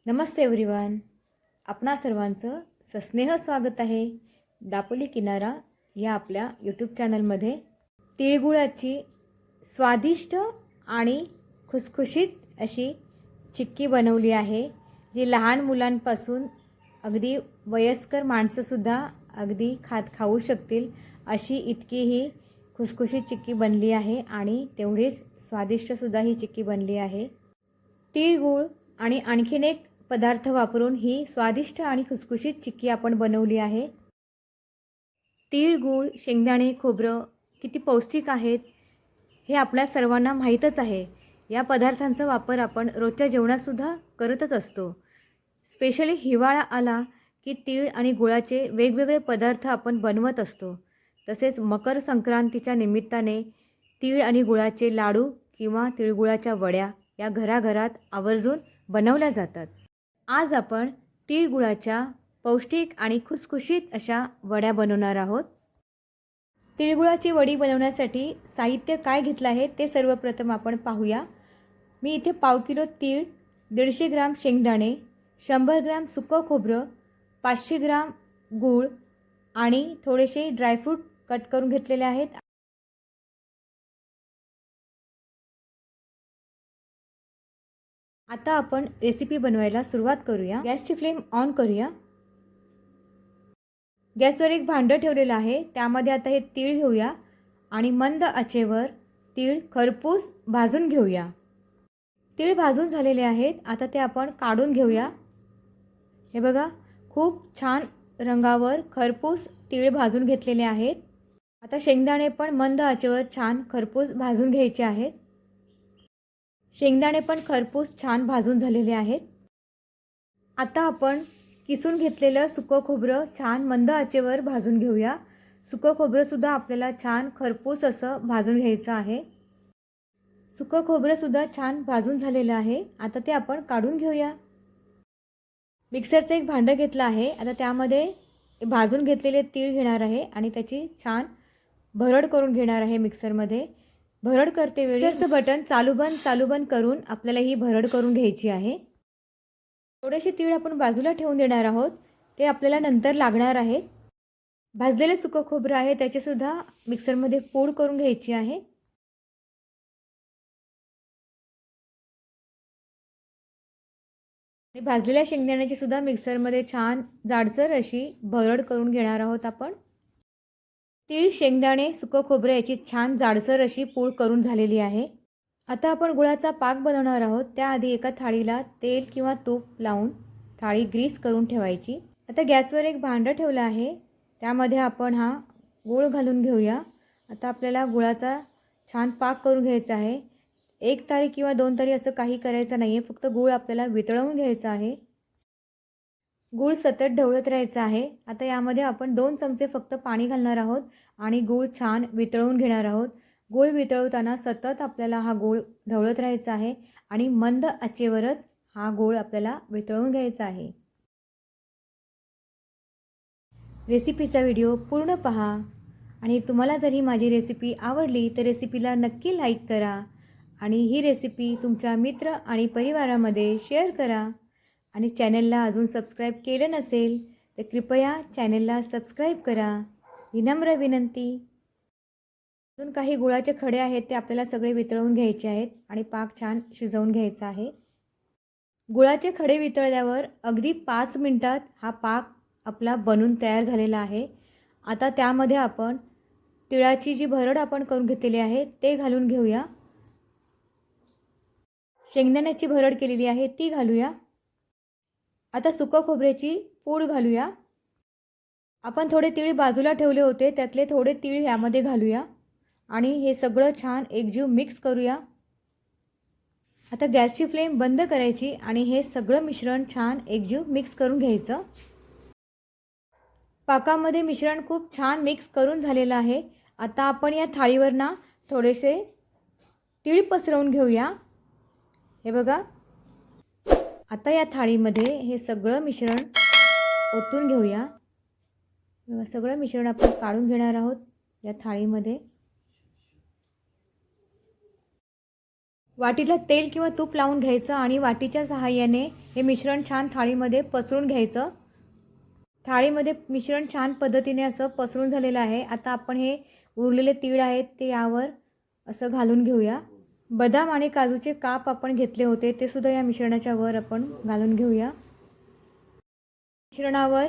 नमस्ते everyone. आपणा सर्वांचं सस्नेह स्वागत आहे दापोली किनारा या आपल्या यूट्यूब चॅनलमध्ये. तिळगुळाची स्वादिष्ट आणि खुसखुशीत अशी चिक्की बनवली आहे, जी लहान मुलांपासून अगदी वयस्कर माणसंसुद्धा अगदी खाऊ शकतील अशी इतकी ही खुसखुशीत चिक्की बनली आहे आणि तेवढीच स्वादिष्टसुद्धा ही चिक्की बनली आहे. तिळगुळ आणि आणखीन एक पदार्थ वापरून ही स्वादिष्ट आणि खुसखुशीत चिक्की आपण बनवली आहे. तीळ, गूळ, शेंगदाणे, खोबरं किती पौष्टिक आहेत हे आपल्या सर्वांना माहीतच आहे. या पदार्थांचा वापर आपण रोजच्या जेवणातसुद्धा करतच असतो. स्पेशली हिवाळा आला की तीळ आणि गुळाचे वेगवेगळे पदार्थ आपण बनवत असतो. तसेच मकर संक्रांतीच्या निमित्ताने तीळ आणि गुळाचे लाडू किंवा तिळगुळाच्या वड्या या घराघरात आवर्जून बनवल्या जातात. आज आपण तिळगुळाच्या पौष्टिक आणि खुसखुशीत अशा वड्या बनवणार आहोत. तिळगुळाची वडी बनवण्यासाठी साहित्य काय घेतलं आहे ते सर्वप्रथम आपण पाहूया. मी इथे 1/2 किलो तीळ, 150 ग्राम शेंगदाणे, 100 ग्राम सुकं खोबरं, 500 ग्राम गूळ आणि थोडेसे ड्रायफ्रूट कट करून घेतलेले आहेत. आता आपण रेसिपी बनवायला सुरुवात करूया. गॅसची फ्लेम ऑन करूया. गॅसवर एक भांडं ठेवलेलं आहे. त्यामध्ये आता हे तीळ घेऊया आणि मंद आचेवर तीळ खरपूस भाजून घेऊया. तीळ भाजून झालेले आहेत. आता ते आपण काढून घेऊया. हे बघा, खूप छान रंगावर खरपूस तीळ भाजून घेतलेले आहेत. आता शेंगदाणे पण मंद आचेवर छान खरपूस भाजून घ्यायचे आहेत. शेंगदाणे पण खरपूस छान भाजून झालेले आहेत. आता आपण किसून घेतलेलं सुकं खोबरं छान मंद आचेवर भाजून घेऊया. सुकं खोबरंसुद्धा आपल्याला छान खरपूस असं भाजून घ्यायचं आहे. सुकं खोबरंसुद्धा छान भाजून झालेलं आहे. आता ते आपण काढून घेऊया. मिक्सरचं एक भांडं घेतलं आहे. आता त्यामध्ये भाजून घेतलेले तीळ घेणार आहे आणि त्याची छान भरड करून घेणार आहे मिक्सरमध्ये. भरड करते वेळी मिक्सरचं बटन चालू बंद करून आपल्याला ही भरड करून घ्यायची आहे. थोडेसे तीळ आपण बाजूला ठेवून देणार आहोत. ते आपल्याला नंतर लागणार आहे. भाजलेले सुकं खोबरं आहे त्याचीसुद्धा मिक्सरमध्ये पूड करून घ्यायची आहे. आणि भाजलेल्या शेंगदाण्याची सुद्धा मिक्सरमध्ये छान जाडसर अशी भरड करून घेणार आहोत आपण. तीळ, शेंगदाणे, सुकं खोबरं याची छान जाडसर अशी पूड करून झालेली आहे. आता आपण गुळाचा पाक बनवणार आहोत. त्याआधी एका थाळीला तेल किंवा तूप लावून थाळी ग्रीस करून ठेवायची. आता गॅसवर एक भांडं ठेवलं आहे. त्यामध्ये आपण हा गूळ घालून घेऊया. आता आपल्याला गुळाचा छान पाक करून घ्यायचा आहे. 1 तारी किंवा 2 तारी असं काही करायचं नाही आहे. फक्त गूळ आपल्याला वितळवून घ्यायचा आहे. गूळ सतत ढवळत राहायचं आहे. आता यामध्ये आपण 2 चमचे फक्त पाणी घालणार आहोत आणि गूळ छान वितळवून घेणार आहोत. गूळ वितळवताना सतत आपल्याला हा गूळ ढवळत राहायचा आहे आणि मंद आचेवरच हा गूळ आपल्याला वितळवून घ्यायचा आहे. रेसिपीचा व्हिडिओ पूर्ण पहा आणि तुम्हाला जर ही माझी रेसिपी आवडली तर रेसिपीला नक्की लाईक करा आणि ही रेसिपी तुमच्या मित्र आणि परिवारामध्ये शेअर करा. आणि चॅनलला अजून सबस्क्राईब केलं नसेल तर कृपया चॅनलला सबस्क्राईब करा. विनम्र विनंती. अजून काही गुळाचे खडे आहेत ते आपल्याला सगळे वितळवून घ्यायचे आहेत आणि पाक छान शिजवून घ्यायचा आहे. गुळाचे खडे वितळल्यावर अगदी 5 मिनिटात हा पाक आपला बनून तयार झालेला आहे. आता त्यामध्ये आपण तिळाची जी भरड आपण करून घेतलेली आहे ते घालून घेऊया. शेंगदाण्याची भरड केलेली आहे ती घालूया. आता सुकं खोबऱ्याची पूड घालूया. आपण थोडे तीळ बाजूला ठेवले होते त्यातले थोडे तीळ यामध्ये घालूया आणि हे सगळं छान एकजीव मिक्स करूया. आता गॅसची फ्लेम बंद करायची आणि हे सगळं मिश्रण छान एकजीव मिक्स करून घ्यायचं. पाकामध्ये मिश्रण खूप छान मिक्स करून झालेलं आहे. आता आपण या थाळीवर ना थोडेसे तीळ पसरवून घेऊया. हे बघा, आता या थाळीमध्ये हे सगळं मिश्रण ओतून घेऊया. सगळं मिश्रण आपण काढून घेणार आहोत या थाळीमध्ये. वाटीला तेल किंवा तूप लावून घ्यायचं आणि वाटीच्या सहाय्याने हे मिश्रण छान थाळीमध्ये पसरून घ्यायचं. थाळीमध्ये मिश्रण छान पद्धतीने असं पसरून झालेलं आहे. आता आपण हे उरलेले तीळ आहेत ते यावर असं घालून घेऊया. बदाम आणि काजूचे काप आपण घेतले होते ते सुद्धा या मिश्रणाच्या वर आपण घालून घेऊया. मिश्रणावर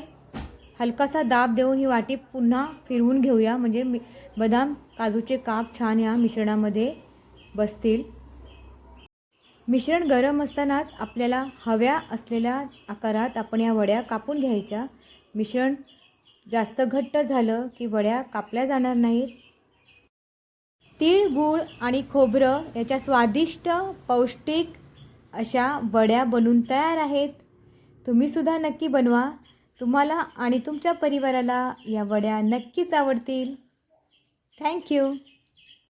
हलकासा दाब देऊन ही वाटी पुन्हा फिरवून घेऊया, म्हणजे बदाम काजूचे काप छान या मिश्रणामध्ये बसतील. मिश्रण गरम असतानाच आपल्याला हव्या असलेल्या आकारात आपण या वड्या कापून घ्यायच्या. मिश्रण जास्त घट्ट झालं की वड्या कापल्या जाणार नाहीत. तीळ, गूळ आणि खोबरं याच्या स्वादिष्ट पौष्टिक अशा वड्या बनून तयार आहेत. तुम्हीसुद्धा नक्की बनवा. तुम्हाला आणि तुमच्या परिवाराला या वड्या नक्कीच आवडतील. थँक्यू.